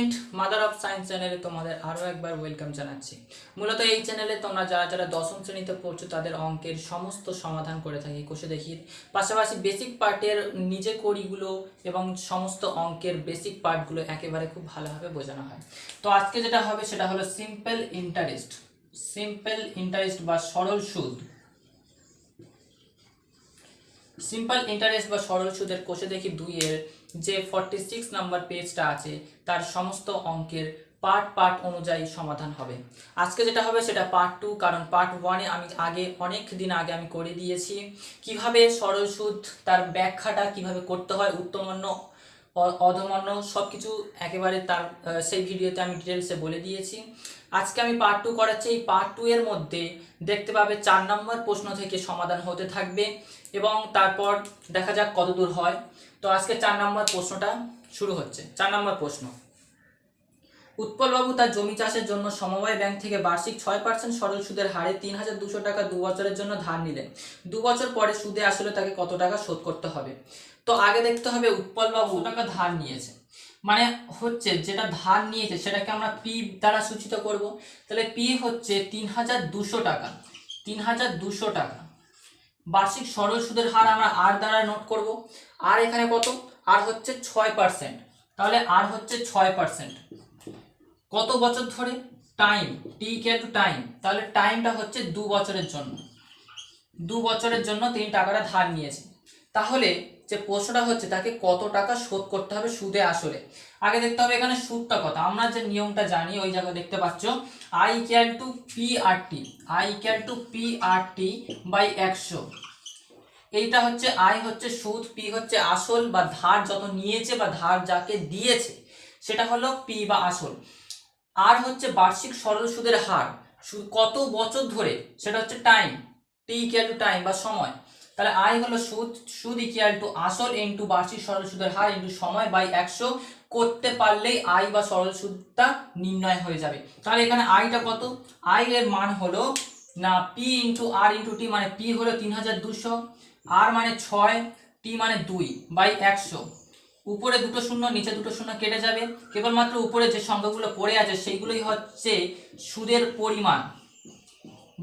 Student mother of science চ্যানেলে তোমাদের আরও একবার ওয়েলকাম জানাচ্ছি। মূলত এই চ্যানেলে তোমরা যারা যারা দশম শ্রেণীতে পড়ছো তাদের অঙ্কের সমস্ত সমাধান করে থাকি কোষে দেখিয়ে, পাশাপাশি বেসিক পার্টের নিজে করিগুলো এবং সমস্ত অঙ্কের বেসিক পার্টগুলো একেবারে খুব ভালোভাবে বোঝানো হয়। তো আজকে যেটা হবে সেটা হলো সিম্পল ইন্টারেস্ট বা সরল সুদ। সিম্পল ইন্টারেস্ট বা সরল সুদের কোষে দেখি 2 এর যে 46 নাম্বার পেজটা আছে তার সমস্ত অঙ্কের পার্ট অনুযায়ী সমাধান হবে। আজকে যেটা হবে সেটা পার্ট 2, কারণ পার্ট 1 এ আমি অনেক দিন আগে আমি করে দিয়েছি কিভাবে সরল সুদ তার ব্যাখ্যাটা কিভাবে করতে হয়, উত্তমন্য অধমন্য সব কিছু একেবারে তার সেই ভিডিওতে আমি ডিটেলসে বলে দিয়েছি। আজকে আমি পার্ট 2 করাচ্ছি। এই পার্ট 2 এর মধ্যে দেখতে পাবে 4 নম্বর প্রশ্ন থেকে সমাধান হতে থাকবে এবং তারপর দেখা যাক কত দূর হয়। তো আজকে 4 নম্বর প্রশ্নটা শুরু হচ্ছে। 4 নম্বর প্রশ্ন, উৎপলবাবু তার জমি চাষের জন্য সমবায় ব্যাংক থেকে বার্ষিক 6% সরল সুদের হারে 3200 টাকা 2 বছরের জন্য ধার নিলেন। 2 বছর পরে সুদে আসলে তাকে কত টাকা শোধ করতে হবে? তো আগে দেখতে হবে উৎপলবাবু টাকা ধার নিয়েছে, মানে হচ্ছে যেটা ধার নিয়েছে সেটাকে আমরা পি দ্বারা সূচিত করব। তাহলে পি হচ্ছে 3200 টাকা। 3200 টাকা বার্ষিক সরল সুদের হার আমরা আর দ্বারা নোট করব। আর এখানে কত? আর হচ্ছে 6%। তাহলে আর হচ্ছে 6%। কত বছর ধরে? Time, T equal to time. তাহলে টাইমটা হচ্ছে 2 বছরের জন্য। 2 বছরের জন্য তিনি টাকাটা ধার নিয়েছে। তাহলে যে প্রশ্নটা হচ্ছে তাকে কত টাকা শোধ করতে হবে সুদে আসলে। আগে দেখতে হবে এখানে সুদটা কত। আমরা যে নিয়মটা জানি ওই জায়গায় দেখতে পাচ্ছ I equal to P R T, I equal to P R T by 100। এইটা হচ্ছে আই হচ্ছে সুদ, পি হচ্ছে আসল বা ধার যত নিয়েছে বা ধার যাকে দিয়েছে সেটা হলো পি বা আসল। আর হচ্ছে বার্ষিক সরল সুদের হার, কত বছর ধরে সেটা হচ্ছে time, T equal to time বা সময়। তাহলে আই হলো সুদ ইকুয়াল টু আসল ইন্টু বার্ষিক সরল সুদের হার ইন্টু সময় বাই 100 করতে পারলেই আই বা সরল সুদটা নির্ণয় হয়ে যাবে। তাহলে এখানে আইটা কত? আই এর মান হলো না পি ইন্টু আর ইন্টু টি, মানে পি হলো 3200, আর মানে 6, টি মানে 2 বাই 100। উপরে দুটো শূন্য নিচে দুটো শূন্য কেটে যাবে, কেবলমাত্র উপরে যে সংখ্যাগুলো পড়ে আছে সেইগুলোই হচ্ছে সুদের পরিমাণ।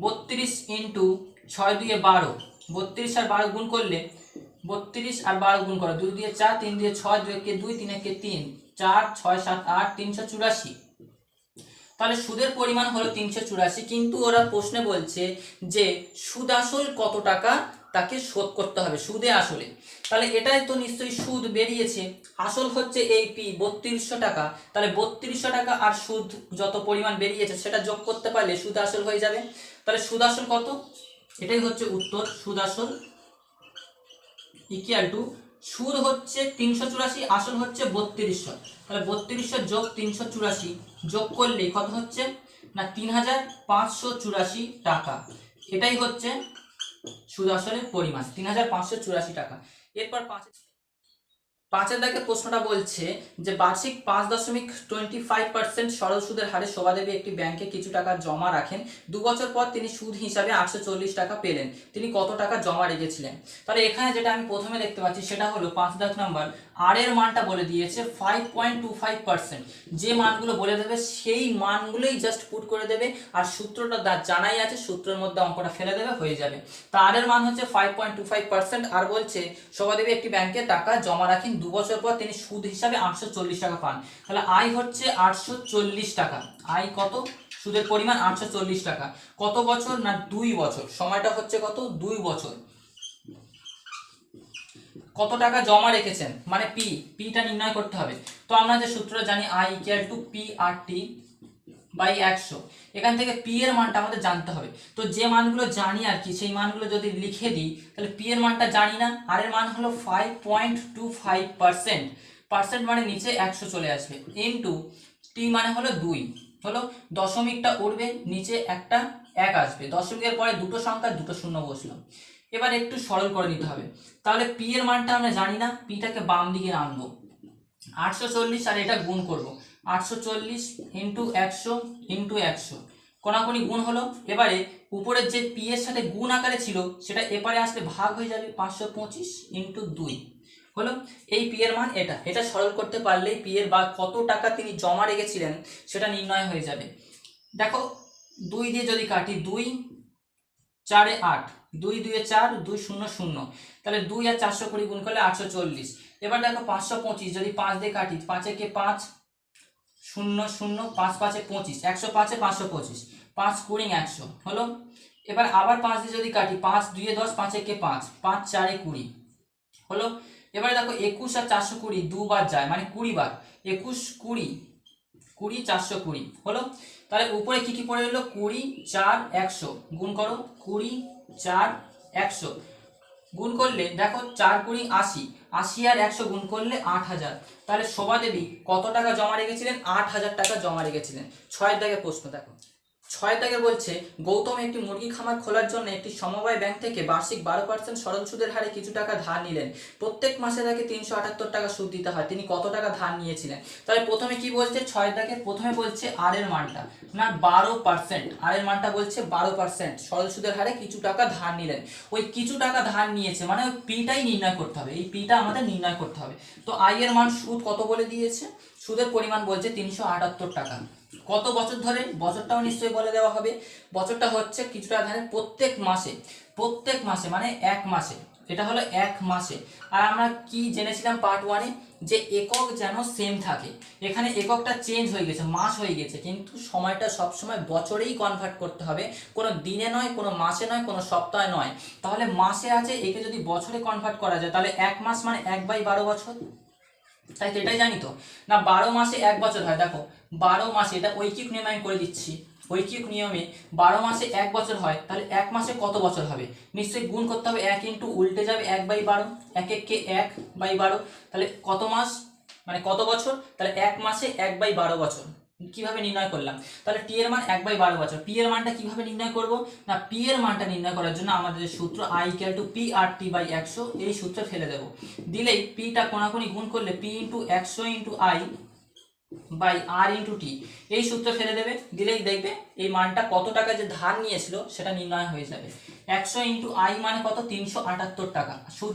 32 ইন্টু 6 দিয়ে 12, 32 আর 12 গুণ করলে 32 আর 12 গুণ করো, 2 দিয়ে 4, 3 দিয়ে 6, 2 একে 2, 3 একে 3, 4, 6, 7, 8, 384। তাহলে সুদের পরিমাণ হলো 384, কিন্তু ওরা প্রশ্নে বলছে যে সুদ আসল কত টাকা তাকে শোধ করতে হবে সুদে আসলে। তাহলে এটাই তো নিশ্চয়ই সুদ বেরিয়েছে। আসল হচ্ছে এই পি 3200 টাকা, তাহলে 3200 টাকা আর সুদ যত পরিমাণ বেরিয়েছে সেটা যোগ করতে পারলে সুদ আসল হয়ে যাবে। তাহলে সুদ আসল কত? এটাই হচ্ছে উত্তর। সুদ আসল ইকুয়াল টু সুদ হচ্ছে 384, আসল হচ্ছে 3200। তাহলে 3200 যোগ 384 যোগ করলে কত হচ্ছে না 3584 টাকা। এটাই হচ্ছে সুদ আসলের পরিমাণ 3584 টাকা। এরপর পাঁচের দাগে প্রশ্নটা বলছে যে বার্ষিক 5.25% সরল সুদের হারে শোভাদেবী একটি ব্যাংকে কিছু টাকা জমা রাখেন। 2 বছর পর তিনি সুদ হিসাবে 840 টাকা পেলেন। তিনি কত টাকা জমা রেখেছিলেন? তাহলে এখানে যেটা আমি প্রথমে দেখতে পাচ্ছি সেটা হলো 5 দাগ নাম্বার, আর এর মানটা বলে দিয়েছে 5.25%। যে মানগুলো বলে দেবে সেই মানগুলোই জাস্ট পুট করে দেবে, আর সূত্রটা জানাই আছে, সূত্রের মধ্যে অঙ্কটা ফেলে দেবে, হয়ে যাবে। তো আর এর মান হচ্ছে 5.25%। আর বলছে শোভাদেবী একটি ব্যাংকে টাকা জমা রাখেন, 2 বছর পর তিনি সুদ হিসাবে 840 টাকা পান। তাহলে আই হচ্ছে 840 টাকা। আই কত? সুদের পরিমাণ 840 টাকা। কত বছর? না 2 বছর। সময়টা হচ্ছে কত? 2 বছর। কত টাকা জমা রেখেছেন মানে পিটা নির্ণয় করতে হবে। তো আমরা যে সূত্রটা জানি I equal to P R T by 100। এখান থেকে পি এর মানটা আমাদের জানতে হবে। তো যে মানগুলো জানি আর কি সেই মানগুলো যদি লিখে দিই তাহলে পি এর মানটা জানি না। আর এর মান হলো 5.25%। পার্সেন্ট মানে নিচে 100 চলে আসবে, ইনটু টি মানে হলো 2, হলো দশমিকটা উঠবে, নিচে একটা 1 আসবে, দশমিকের পরে দুটো সংখ্যা দুটো শূন্য বসলো। এবার একটু সরল করে নিতে হবে। তাহলে পি এর মানটা আমরা জানি না, পিটাকে বাম দিকে আনবো, 840 আর এটা গুণ করব, 840 ইন্টু 100 ইন্টু 100, কোনাকুনি গুণ হলো। এবারে উপরের যে পি এর সাথে গুণ আকারে ছিল সেটা এপারে আসলে ভাগ হয়ে যাবে, 525 ইন্টু 2 হলো। এই পি এর মান এটা এটা সরল করতে পারলেই পি এর বা কত টাকা তিনি জমা রেখেছিলেন সেটা নির্ণয় হয়ে যাবে। দেখো 2 দিয়ে যদি কাটি, 2 4 এ 8, 2 2 এ 4, 2 0 0, তাহলে 2 আর 420 গুণ করলে 840। এবার দেখো 525 যদি 5 দিয়ে কাটি, 5 একে 5 0 0, 5 5 এ 25, 105 এ 525, 5 20 100 হলো। এবার আবার 5 দিয়ে যদি কাটি, 5 2 এ 10, 5 একে 5, 5 4 এ 20 হলো। এবারে দেখো 21 আর 420 দুবার যায় মানে 20 বার, 21 20 20 420 হলো। তাহলে উপরে কি কি পড়ে রইলো, 20 4 100 গুণ করো, 20 4 100 গুণ করলে দেখো 4 20 80, 80 আর 100 গুণ করলে 8000। তাহলে শোভা দেবী কত টাকা জমা রেখেছিলেন, 8000 টাকা জমা রেখেছিলেন। 6 দাগের প্রশ্ন দেখো, 6 দাগে বলছে গৌতম একটি মুরগি খামার খোলার জন্য একটি সমবায় ব্যাংক থেকে বার্ষিক 12% সরল সুদের হারে কিছু টাকা ধার নিলেন। প্রত্যেক মাসে তাকে 378 টাকা সুদ দিতে হয়। তিনি কত টাকা ধার নিয়েছিলেন? তাহলে প্রথমে কি বলছে, 6 দাগে প্রথমে বলছে আর এর মানটা না 12%, আর এর মানটা বলছে 12% সরল সুদের হারে কিছু টাকা ধার নিলেন। ওই কিছু টাকা ধার নিয়েছে মানে ওই পিটাই নির্ণয় করতে হবে, এই পিটা আমাদের নির্ণয় করতে হবে। তো আই এর মান সুদ কত বলে দিয়েছে, সুদের পরিমাণ বলছে 378 টাকা। কত বছর ধরে, বছরটাও নিশ্চয়ই বলে দেওয়া হবে। বছরটা হচ্ছে কিছুটা ধারে প্রত্যেক মাসে, প্রত্যেক মাসে মানে এক মাসে, এটা হলো এক মাসে। আর আমরা কি জেনেছিলাম পার্ট 1-এ, যে একক যেন সেম থাকে। এখানে এককটা চেঞ্জ হয়ে গেছে, মাস হয়ে গেছে, কিন্তু সময়টা সবসময় বছরেই কনভার্ট করতে হবে, কোনো দিনে নয়, কোনো মাসে নয়, কোনো সপ্তাহে নয়। তাহলে মাসে আছে, একে যদি বছরে কনভার্ট করা যায় তাহলে এক মাস মানে 1/12 বছর, তাই তো এটাই জানি তো না। 12 মাসে 1 বছর হয়, দেখো 12 মাসে, এটা ঐকিক নিয়মে আমি করে দিচ্ছি, ঐকিক নিয়মে 12 মাসে 1 বছর হয়, তাহলে এক মাসে কত বছর হবে, নিশ্চয়ই গুণ করতে হবে, 1 ইন্টু উল্টে যাবে 1/12, 1 1 1/12, তাহলে কত মাস মানে কত বছর, তাহলে এক মাসে 1/12 বছর। কিভাবে নির্ণয় করলাম, তাহলে টি এর মান 1/12 বছর। পি এর মানটা কিভাবে নির্ণয় করব না, পি এর মানটা নির্ণয় করার জন্য আমাদের যে সূত্র I equal to P R T by 100, এই সূত্রে ফেলে দেব, দিলেই পিটা কোনাকুনি গুণ করলে P into 100 into I by R into T, এই সূত্র ফেলে দেবে, দিলেই দেখবে এই মানটা কত টাকা যে ধার নিয়েছিল সেটা নির্ণয় হয়ে যাবে। 100 ইন্টু আই মানে কত, 378 টাকা সুদ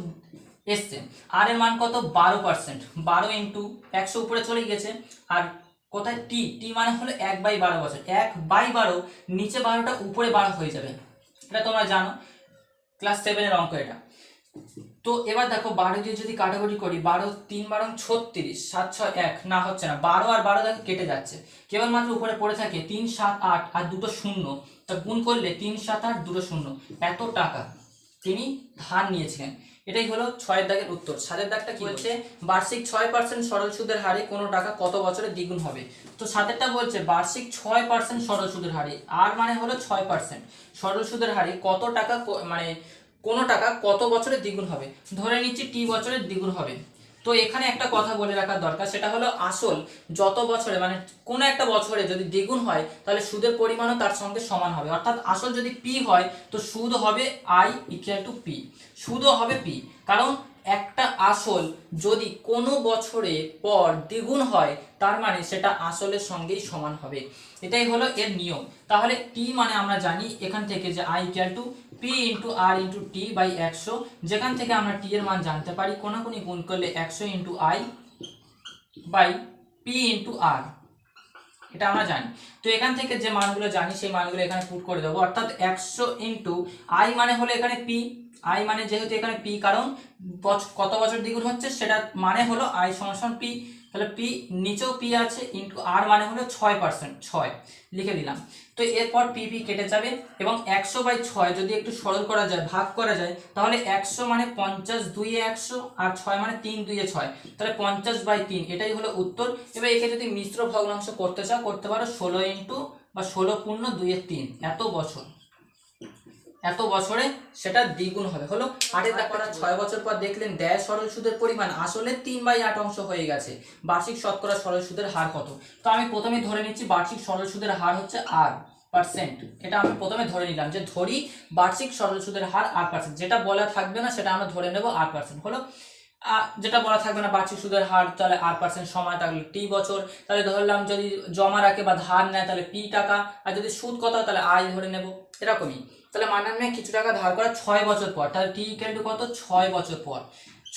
এসছে। আর এর মান কত, 12%, 12 ইন্টু 100 উপরে চলে গেছে, আর কোথায় টি, টি মানে হলো 1/12 বছর, 1/12 নিচে 12টা উপরে 12 হয়ে যাবে, এটা তোমরা জানো, ক্লাস 7-এর অঙ্ক এটা। তো এবার দেখো 12 দিয়ে যদি কাটাকুটি করি, 12 3 12 36, 7 6 1, না হচ্ছে না, 12 আর 12 দেখো কেটে যাচ্ছে, কেবলমাত্র উপরে পড়ে থাকে 3 7 8 আর দুটো শূন্য, তা গুণ করলে 3 7 8 দুটো শূন্য, এত টাকা তিনি ধার নিয়েছিলেন। এটাই হলো 6 দাগের উত্তর। 7 দাগটা কি বলছে, বার্ষিক 6% সরল সুদের হারে কোনো টাকা কত বছরে দ্বিগুণ হবে। তো 7টা বলছে বার্ষিক 6% সরল সুদের হারে, আর মানে হলো 6% সরল সুদের হারে কত টাকা মানে কোনো টাকা কত বছরে দ্বিগুণ হবে, ধরে নিচ্ছি টি বছরে দ্বিগুণ হবে। তো এখানে একটা কথা বলে রাখার দরকার, সেটা হলো আসল যত বছরে মানে কোনো একটা বছরে যদি দ্বিগুণ হয় তাহলে সুদের পরিমাণও তার সঙ্গে সমান হবে। অর্থাৎ আসল যদি পি হয় তো সুদ হবে আই ইকুয়াল টু পি, সুদও হবে পি, কারণ একটা আসল যদি কোনো বছরে পর দ্বিগুণ হয় তার মানে সেটা আসলের সঙ্গেই সমান হবে, এটাই হলো এর নিয়ম। তাহলে টি মানে আমরা জানি এখান থেকে যে I equal to P into R into T by 100, যেখান থেকে আমরা টি এর মান জানতে পারি, কোনাকুনি গুণ করলে 100 into I by P into R, এটা আমরা জানি। তো এখান থেকে যে মানগুলো জানি সেই মানগুলো এখানে পুট করে দেবো, অর্থাৎ 100 ইন্টু আই মানে হলো এখানে পি, আই মানে যেহেতু এখানে পি, কারণ কত বছর দ্বিগুণ হচ্ছে সেটা মানে হলো আই সমান পি, তাহলে পি নিচেও পি আছে, ইন্টু আর মানে হলো 6%, 6 লিখে দিলাম। তো এরপর পি পি কেটে যাবে এবং 100/6 যদি একটু সরল করা যায়, ভাগ করা যায়, তাহলে 100 মানে 50 2 এ 100 আর 6 মানে 3 2 এ 6, তাহলে 50/3, এটাই হলো উত্তর। এবার একে যদি মিশ্র ভগ্নাংশ করতে চাও করতে পারো, 16 ইন্টু বা 16 পূর্ণ 2 এর 3, এত বছর, এত বছরে সেটা দ্বিগুণ হবে হলো। 8 দাগ করা 6 বছর পর দেখলেন ব্যয় সরল সুদের পরিমাণ আসলে 3/8 অংশ হয়ে গেছে, বার্ষিক শতকরা সরল সুদের হার কত। তো আমি প্রথমে ধরে নিচ্ছি বার্ষিক সরল সুদের হার হচ্ছে আর পার্সেন্ট, এটা আমি প্রথমে ধরে নিলাম যে ধরি বার্ষিক সরল সুদের হার 8%, যেটা বলা থাকবে না সেটা আমরা ধরে নেব 8% হলো। যেটা বলা থাকবে না বার্ষিক সুদের হার, তাহলে 8% সময় থাকলে টি বছর, তাহলে ধরলাম যদি জমা রাখে বা ধার নেয় তাহলে পি টাকা, আর যদি সুদ কত তাহলে আই ধরে নেব, এরকমই। তাহলে মানার নেয় কিছু টাকা ধার করা 6 বছর পর, তাহলে টি ইকুয়াল টু কত, 6 বছর পর।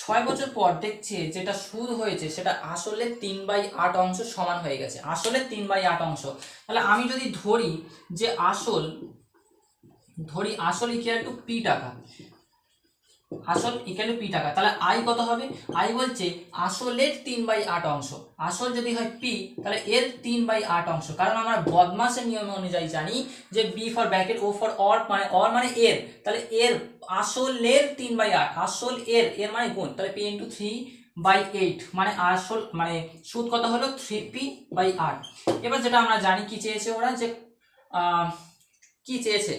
6 বছর পর দেখছে যেটা সুদ হয়েছে সেটা আসলে 3/8 অংশ সমান হয়ে গেছে, আসলে 3/8 অংশ। তাহলে আমি যদি যে আসল ইকুয়াল টু পি টাকা, আসল ইকুয়াল টু পি টাকা, তাহলে আই কত হবে? আই বলছে আসলের 3/8 অংশ, আসল যদি হয় পি তাহলে এর 3/8 অংশ, কারণ আমরা বদমাসের নিয়ম অনুযায়ী জানি যে B for bracket, O for or মানে এর, তাহলে এর আসলের 3/8, আসল এর মানে গুণ, তাহলে পি ইন্টু 3/8 মানে আসল মানে সুদ কত হলো 3p/8। এবার যেটা আমরা জানি কি চেয়েছে ওরা, যে কি চেয়েছে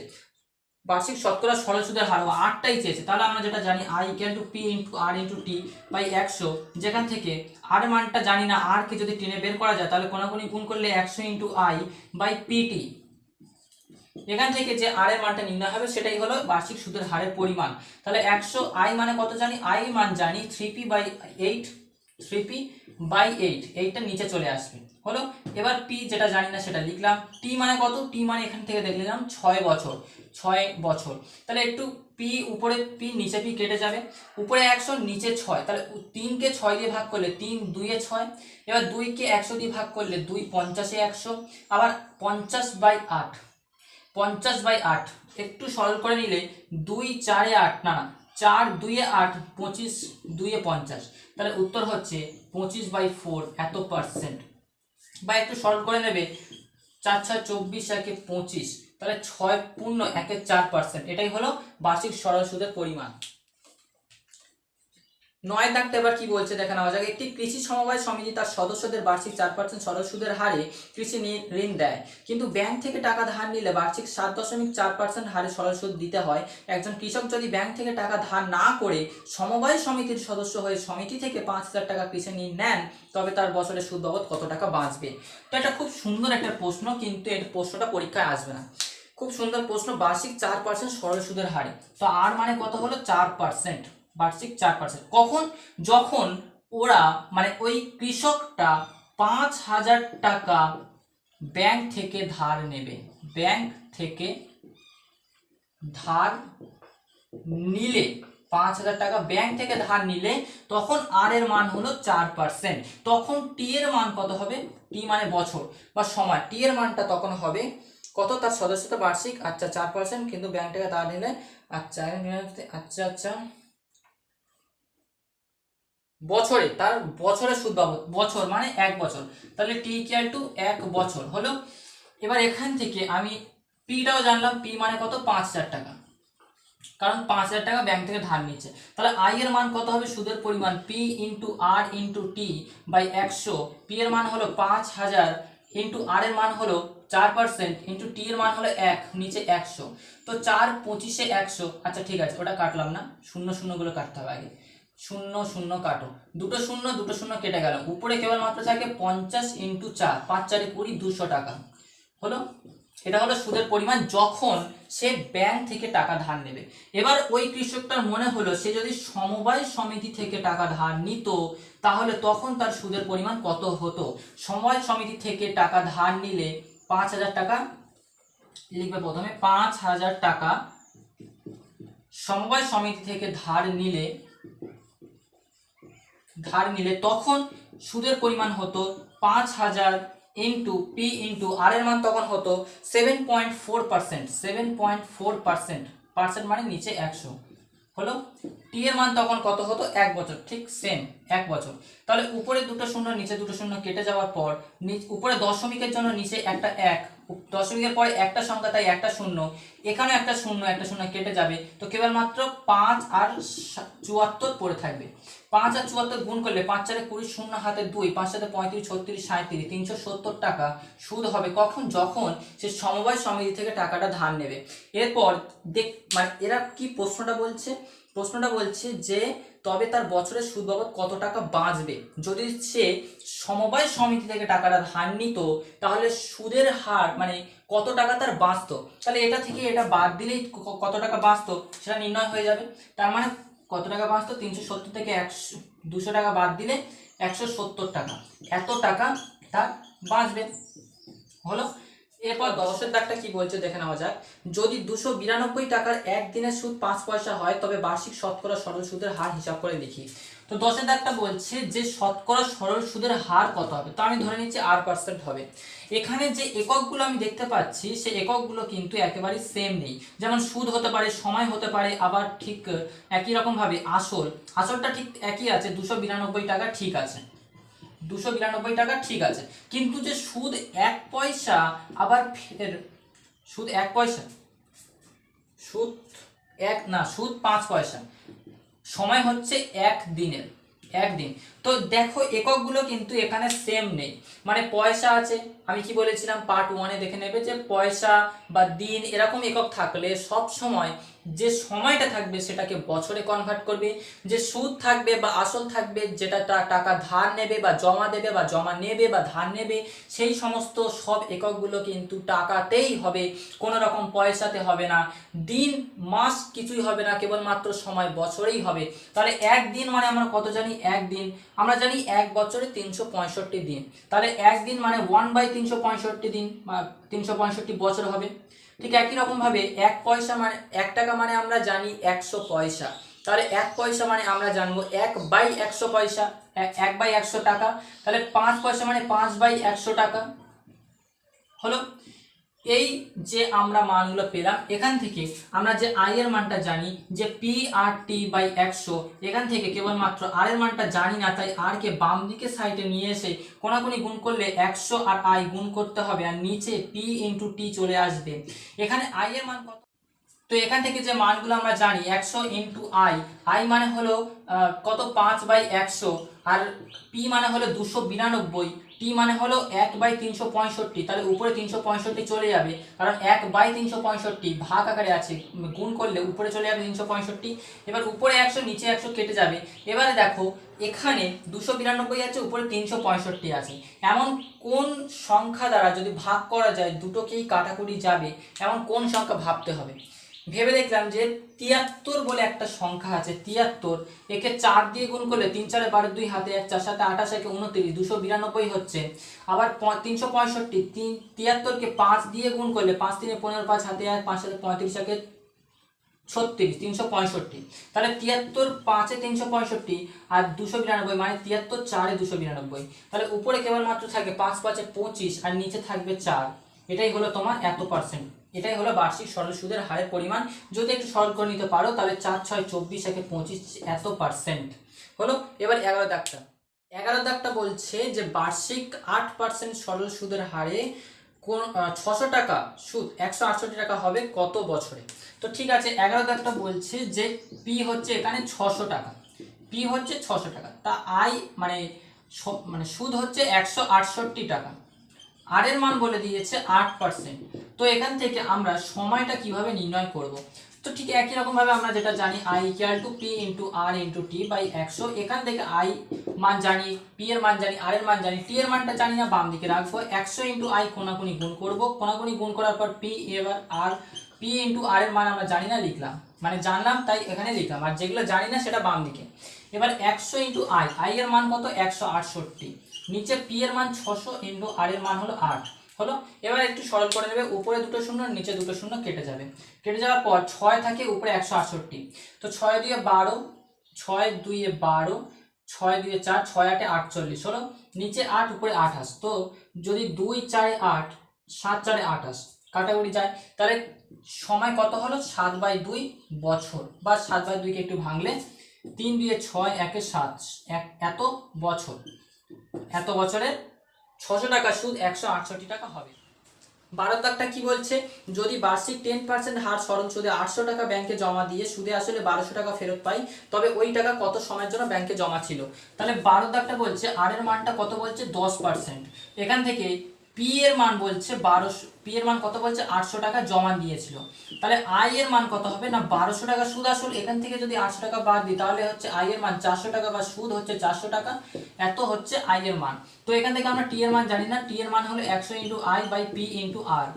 বার্ষিক শতকরা সরল সুদের হার, 8টাই চেয়েছে। তাহলে আমরা যেটা জানি I equal to P into R into T by 100, যেখান থেকে আর মানটা জানি না, আর কে যদি টেনে বের করা যায় তাহলে কোনাকুনি গুণ করলে 100 ইন্টু আই বাই পিটি, এখান থেকে যে আর এর মানটা নির্ণয় হবে সেটাই হলো বার্ষিক সুদের হারের পরিমাণ। তাহলে 100 আই মানে কত জানি, আই মান জানি 3p/8, 3p/8, এইটা নিচে চলে আসবে হলো। এবার পি যেটা জানি না সেটা লিখলাম, টি মানে কত, টি মানে এখান থেকে দেখলাম 6 বছর, 6 বছর। তাহলে একটু পি উপরে পি নিচে পি কেটে যাবে, উপরে 100 নিচে 6, তাহলে 3কে 6 দিয়ে ভাগ করলে 3 2 এ 6, এবার 2কে 100 দিয়ে ভাগ করলে 2 50 এ 100, আবার 50/8, 50/8 একটু সরল করে নিলে 2 4 এ 8, না 4 2 এ 8, 25 2 এ 50, তাহলে উত্তর হচ্ছে 25/4 এত পার্সেন্ট। বা একটু সরল করে নেবে 4 6 24 1 25, তাহলে 6 পূর্ণ 1 4%, এটাই হলো বার্ষিক সরল সুদের পরিমাণ। 9 দাগটা এবার কি বলছে দেখে নেওয়া যাক। একটি কৃষি সমবায় সমিতি তার সদস্যদের বার্ষিক 4% সরল সুদের হারে কৃষি ঋণ দেয়, কিন্তু ব্যাংক থেকে টাকা ধার নিলে বার্ষিক 7.4% হারে সরল সুদ দিতে হয়। একজন কৃষক যদি ব্যাংক থেকে টাকা ধার না করে সমবায় সমিতির সদস্য হয়ে সমিতি থেকে 5,000 টাকা কৃষি ঋণ নেন, তবে তার বছরে সুদ বাবদ কত টাকা বাঁচবে? তো এটা খুব সুন্দর একটা প্রশ্ন, কিন্তু এই প্রশ্নটা পরীক্ষায় আসবে না। খুব সুন্দর প্রশ্ন, বার্ষিক 4% সরল সুদের হারে, তো আর মানে কত হলো 4%, বার্ষিক 4%। কখন? যখন ওরা মানে ওই কৃষকটা 5,000 টাকা ব্যাংক থেকে ধার নেবে, ব্যাংক থেকে ধার নিলে 5,000 টাকা ব্যাংক থেকে ধার নিলে তখন আর এর মান হলো 4%। তখন টি এর মান কত হবে? টি মানে বছর বা সময়, টি এর মানটা তখন হবে কত? তার সদস্যতা বার্ষিক, আচ্ছা 4%, কিন্তু ব্যাংক থেকে ধার নিলে আচ্ছা আচ্ছা বছরে, তার বছরে সুদ বাবদ, বছর মানে 1 বছর, তাহলে টি ইকুয়াল টু 1 বছর হলো। এবার এখান থেকে আমি পিটাও জানলাম, পি মানে কত 5,000 টাকা, কারণ 5,000 টাকা ব্যাংক থেকে ধার নিচ্ছে। তাহলে আই এর মান কত হবে? সুদের পরিমাণ P into R into T by 100, P এর মান হলো 5,000 ইন্টু আর এর মান হলো 4% ইন্টু টি এর মান হলো 1, নিচে 100, তো 4 25 এ 100, আচ্ছা ঠিক আছে ওটা কাটলাম না, শূন্য শূন্য গুলো কাটতে হবে আগে, 0 0 কাটো, দুটো শূন্য কেটে গেল, উপরে কেবলমাত্র থাকে 50 ইন্টু 4, 5 4 20, 200 টাকা হলো। এটা হলো সুদের পরিমাণ যখন সে ব্যাংক থেকে টাকা ধার নেবে। এবার ওই কৃষকটার মনে হলো সে যদি সমবায় সমিতি থেকে টাকা ধার নিত তাহলে তখন তার সুদের পরিমাণ কত হতো। সমবায় সমিতি থেকে টাকা ধার নিলে 5,000 টাকা লিখবে প্রথমে, 5,000 টাকা সমবায় সমিতি থেকে ধার নিলে তখন সুদের পরিমাণ হতো 5,000 ইন্টু পি ইন্টু আর এর মান তখন হতো 7.4%, 7.4%, পার্সেন্ট মানে নিচে 100 হলো। টি এর মান তখন কত হতো? 1 বছর, ঠিক সেম 1 বছর। তাহলে উপরে দুটো শূন্য নিচে দুটো শূন্য কেটে যাওয়ার পর উপরে দশমিকের জন্য নিচে একটা 1, দশমিকের পরে একটা সংখ্যা তাই একটা শূন্য, এখানে একটা শূন্য কেটে যাবে, তো কেবলমাত্র 5 আর 74 পড়ে থাকবে। 5 আর 74 গুণ করলে 5 4 20, শূন্য হাতে 2, 5 7 35 36 37, 370 টাকা সুদ হবে। কখন? যখন সে সমবায় সমিতি থেকে টাকাটা ধার নেবে। এরপর মানে এরা কি প্রশ্নটা বলছে? প্রশ্নটা বলছে যে তবে তার বছরের সুদ বাবদ কত টাকা বাঁচবে। যদি সে সমবায় সমিতি থেকে টাকাটা ধার নিত তাহলে সুদের হার মানে কত টাকা তার বাঁচতো, তাহলে এটা থেকে এটা বাদ দিলেই কত টাকা বাঁচতো সেটা নির্ণয় হয়ে যাবে। তার মানে কত টাকা বাঁচতো? 370 থেকে 200 টাকা বাদ দিলে 170 টাকা, এত টাকা তার বাঁচবে হলো। এরপর 10-এর দাগটা কি বলছে দেখে নেওয়া যাক। যদি 292 টাকার একদিনের সুদ 5 পয়সা হয় তবে বার্ষিক শতকরা সরল সুদের হার হিসাব করে লিখি। তো 10-এর দাগটা বলছে যে শতকরা সরল সুদের হার কত হবে। তো আমি ধরে নিচ্ছি R% হবে। এখানে যে এককগুলো আমি দেখতে পাচ্ছি সেই এককগুলো কিন্তু একেবারে সেম নেই। যেমন সুদ হতে পারে, সময় হতে পারে, আবার ঠিক একই রকম ভাবে আসলটা ঠিক একই আছে, 292 টাকা ঠিক আছে, 292 টাকা ঠিক আছে। কিন্তু যে সুদ 1 পয়সা, আবার ফের সুদ 1 পয়সা, সুদ সুদ 5 পয়সা, সময় হচ্ছে 1 দিনের, 1 দিন। তো দেখো এককগুলো কিন্তু এখানে সেম নেই। মানে পয়সা আছে, আমি কি বলেছিলাম পার্ট 1-এ দেখে নেবে যে পয়সা বা দিন এরকম একক থাকলে সব সময় যে সময়টা থাকবে সেটাকে বছরে কনভার্ট করবে। যে সুদ থাকবে বা আসল থাকবে, যেটা টাকা ধার নেবে বা জমা দেবে বা জমা নেবে বা ধার নেবে, সেই সমস্ত সব এককগুলো কিন্তু টাকাতেই হবে, কোনো রকম পয়সাতে হবে না। দিন মাস কিছুই হবে না, কেবলমাত্র সময় বছরেই হবে। তাহলে 1 দিন মানে আমরা কত জানি? 1 দিন আমরা জানি 1 বছরে 365 দিন। তাহলে 1 দিন মানে 1/365 দিন বা 365 বছর হবে। ঠিক একই রকম ভাবে 1 পয়সা মানে 1 টাকা মানে আমরা জানি 100 পয়সা। তাহলে 1 পয়সা মানে আমরা জানবো 1/100 পয়সা, 1/100 টাকা। তাহলে 5 পয়সা মানে 5/100 টাকা হলো। এই যে আমরা মানগুলো পেলাম, এখান থেকে আমরা যে আই এর মানটা জানি যে PRT/100, এখান থেকে কেবলমাত্র আর এর মানটা জানি না, তাই আর কে বাম দিকে সাইডে নিয়ে এসে কোনাকুনি গুণ করলে 100 আর আই গুণ করতে হবে, আর নিচে P/T চলে আসবে। এখানে আই এর মান কত? তো এখান থেকে যে মানগুলো আমরা জানি 100 ইন্টু আই মানে হলো কত 5/100, আর পি মানে হলো 292, টি মানে হলো 1/365। তাহলে উপরে 365 চলে যাবে, কারণ 1/365 ভাগ আকারে আছে, গুণ করলে উপরে চলে যাবে 365। এবার উপরে 100 নিচে 100 কেটে যাবে। এবারে দেখো এখানে 292 আছে, উপরে 365 আছে। এমন কোন সংখ্যা দ্বারা যদি ভাগ করা যায় দুটোকেই কাটাকুটি যাবে, এমন কোন সংখ্যা ভাবতে হবে। ভেবে দেখলাম যে 73 বলে একটা সংখ্যা আছে, 73, একে 4 দিয়ে গুণ করলে 3 4 12 2 হাতে 1 4 7 28 একে 29, 292 হচ্ছে। আবার 365, 73 কে 5 দিয়ে গুণ করলে 5 3 15 5 হাতে 1 5 7 35 একে 36, 365। তাহলে 73 5 365 আর 292 মানে 73 4 292। তাহলে উপরে কেবলমাত্র থাকবে 5 5 25 আর নিচে থাকবে 4। এটাই হলো তোমার এত পার্সেন্ট। এটাই হলো বার্ষিক সরল সুদের হারের পরিমাণ। যদি একটু সরল করে নিতে পারো তাহলে 4 6 24 একে 25 এত পার্সেন্ট হলো। এবার 11 দাগটা, 11 দাগটা বলছে যে বার্ষিক 8% সরল সুদের হারে কোন 600 টাকা সুদ 168 টাকা হবে কত বছরে। তো ঠিক আছে, 11 দাগটা বলছে যে পি হচ্ছে এখানে 600 টাকা, পি হচ্ছে 600 টাকা, তা আই মানে মানে সুদ হচ্ছে 168 টাকা, আর এর মান বলে দিয়েছে 8%। তো এখান থেকে আমরা সময়টা কিভাবে নির্ণয় করব। তো ঠিক একই রকম ভাবে আমরা যেটা জানি I = P × R × T/100। এখান থেকে I মান জানি, P এর মান জানি, R এর মান জানি, T এর মানটা জানি না, বাম দিকে রাখবো। 100 × I কোনাকুনি গুণ করব, কোনাকুনি গুণ করার পর P, এবার R, P × R এর মান আমরা জানি না, লিখলাম, মানে জানলাম তাই এখানে লিখলাম, আর যেগুলো জানি না সেটা বাম দিকে। এবার 100 × I এর মান কত 168, নিচে P এর মান 600 × R এর মান হলো 8 হলো। এবার একটু সরল করে নেবে, উপরে দুটো শূন্য নিচে দুটো শূন্য কেটে যাবে, কেটে যাওয়ার পর 6 থাকে উপরে 168। তো 6 2 12, 6 2 12, 6 2 4, 6 8 48 হলো। নিচে 8 উপরে 28। তো যদি 2 4 8, 7 4 28 কাটাকুটি যায়, তাহলে সময় কত হলো 7/2 বছর, বা 7/2 কে একটু ভাঙলে 3 2 6 1 7 এত বছর, এত বছরে 600 টাকা সুদ 168 টাকা হবে। 12 দাগটা কি বলছে, যদি বার্ষিক 10% হার সরল সুদে 800 টাকা ব্যাংকে জমা দিয়ে সুদে আসলে 1200 টাকা ফেরত পাই, তবে ওই টাকা কত সময়ের জন্য ব্যাংকে জমা ছিল। তাহলে 12 দাগটা বলছে আর এর মানটা কত বলছে 10%। এখান থেকে পি এর মান বলছে 1200, পি এর মান কত বলছে 800 টাকা জমা দিয়েছিল। তাহলে আই এর মান কত হবে না 1200 টাকা সুদ আসল, এখান থেকে যদি 800 টাকা বাদ দিই তাহলে হচ্ছে আই এর মান 400 টাকা, বা সুদ হচ্ছে 400 টাকা, এত হচ্ছে আই এর মান। তো এখান থেকে আমরা টি এর মান জানি না, টি এর মান হলো 100 × I/P × R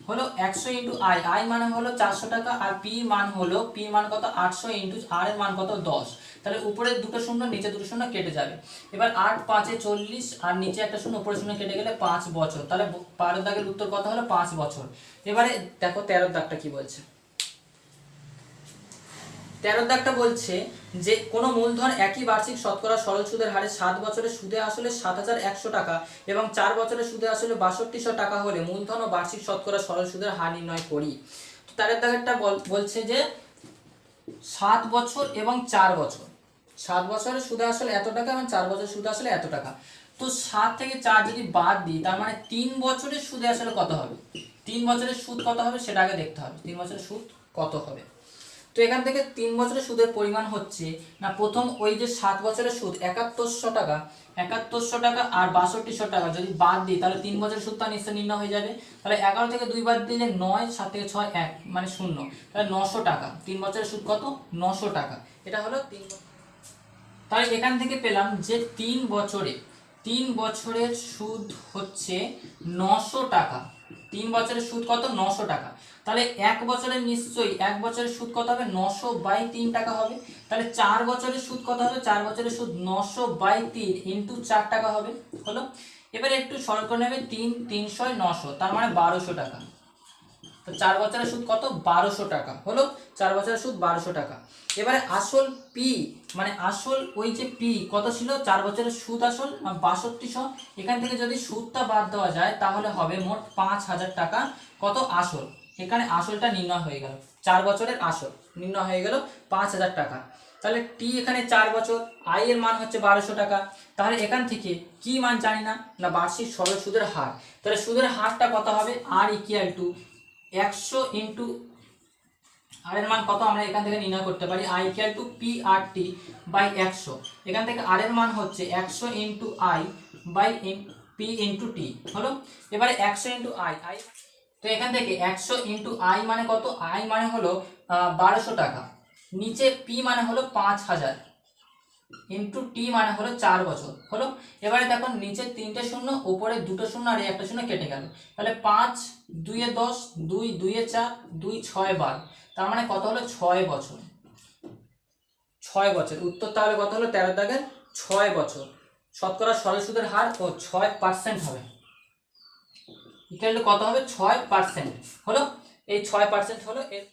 হলো 100 ইন্টু আই, আই মানে হলো 400 টাকা, আর পি মান হলো, পি মান কত 800 ইন্টু আর এর মান কত 10। তাহলে উপরে দুটো শূন্য নিচে দুটো শূন্য কেটে যাবে। এবার 8 5 40 আর নিচে একটা শূন্য উপরে শূন্য কেটে গেলে 5 বছর। তাহলে 12 দাগের উত্তর কত হলো 5 বছর। এবারে দেখো 13 দাগটা কি বলছে। 13 দাগটা বলছে যে কোনো মূলধন একই বার্ষিক শতকরা সরল সুদের হারে 7 বছরের সুদে আসলে 7100 টাকা এবং 4 বছরের সুদে আসলে 6200 টাকা হলে মূলধন ও বার্ষিক শতকরা সরল সুদের হার নির্ণয় করি। তো 13 দাগেরটা বলছে যে 7 বছর এবং 4 বছর, 7 বছরের সুদে আসলে এত টাকা এবং 4 বছরের সুদে আসলে এত টাকা। তো 7 থেকে 4 যদি বাদ দিই তার মানে 3 বছরের সুদে আসলে কত হবে, 3 বছরের সুদ কত হবে সেটা আগে দেখতে হবে, 3 বছরের সুদ কত হবে। তো এখান থেকে 3 বছরের সুদের পরিমাণ হচ্ছে না, প্রথম ওই যে 7 বছরের সুদ 7100 টাকা, 7100 টাকা আর 6200 টাকা যদি বাদ দিই তাহলে 3 বছরের সুদটা নিশ্চয় নির্ণয় হয়ে যাবে। তাহলে 11 থেকে 2 বাদ দিলে 9, 7 থেকে 6 1 মানে 0, তাহলে 900 টাকা। 3 বছরের সুদ কত 900 টাকা, এটা হলো 3। তাহলে এখান থেকে পেলাম যে 3 বছরের সুদ হচ্ছে 900 টাকা। 3 বছরের সুদ কত 900 টাকা। তাহলে 1 বছরের নিশ্চয়ই 1 বছরের সুদ কত হবে 900/3 টাকা হবে। তাহলে 4 বছরের সুদ কত হবে, 4 বছরের সুদ 900/3 ইন্টু 4 টাকা হবে। হলো, এবারে একটু সরল করে নেবে, 3 300 900 তার মানে 1200 টাকা। তো 4 বছরের সুদ কত 1200 টাকা হলো, 4 বছরের সুদ 1200 টাকা। এবারে আসল পি মানে আসল ওই যে পি কত ছিল, 4 বছরের সুদ আসল 6200, এখান থেকে যদি সুদটা বাদ দেওয়া যায় তাহলে হবে মোট 5000 টাকা কত আসল। এখানে আসলটা নির্ণয় হয়ে গেল, 4 বছরের আসল নির্ণয় হয়ে গেল 5000 টাকা। তাহলে টি এখানে 4 বছর, আই এর মান হচ্ছে 1200 টাকা। তাহলে এখান থেকে কি মান জানি না, না বার্ষিক সরল সুদের হার। তাহলে সুদের হারটা কত হবে, আর ইকুয়াল টু 100 ইন্টু আর এর মান কত আমরা এখান থেকে নির্ণয় করতে পারি, I equal to P R T by 100। এখান থেকে আর এর মান হচ্ছে 100 into I by P into T হলো। এবারে 100 ইন্টু আই, তো এখান থেকে 100 ইন্টু আই মানে কত, আই মানে হলো 1200 টাকা, নিচে পি মানে হলো 5000 ইন্টু টি মানে হলো 4 বছর হলো। এবারে দেখো নিচে 3টে শূন্য উপরে 2টো শূন্য আর একটা শূন্য কেটে গেল। তাহলে 5 2 এ 10 2 2 এ 4 2 6 12, তার মানে কত হলো 6 বছর। 6 বছর উত্তর তাহলে কত হলো 13 দাগের 6 বছর। শতকরা সরল সুদের হার ও 6% হবে, ইকুয়াল টু কত হবে 6% হলো। এই 6% হলো এর।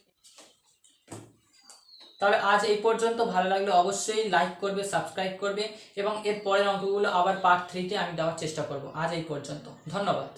তাহলে আজ এই পর্যন্ত, ভালো লাগলে অবশ্যই লাইক করবে, সাবস্ক্রাইব করবে এবং এর পরের অঙ্কগুলো আবার পার্ট 3-তে আমি দেওয়ার চেষ্টা করব। আজ এই পর্যন্ত, ধন্যবাদ।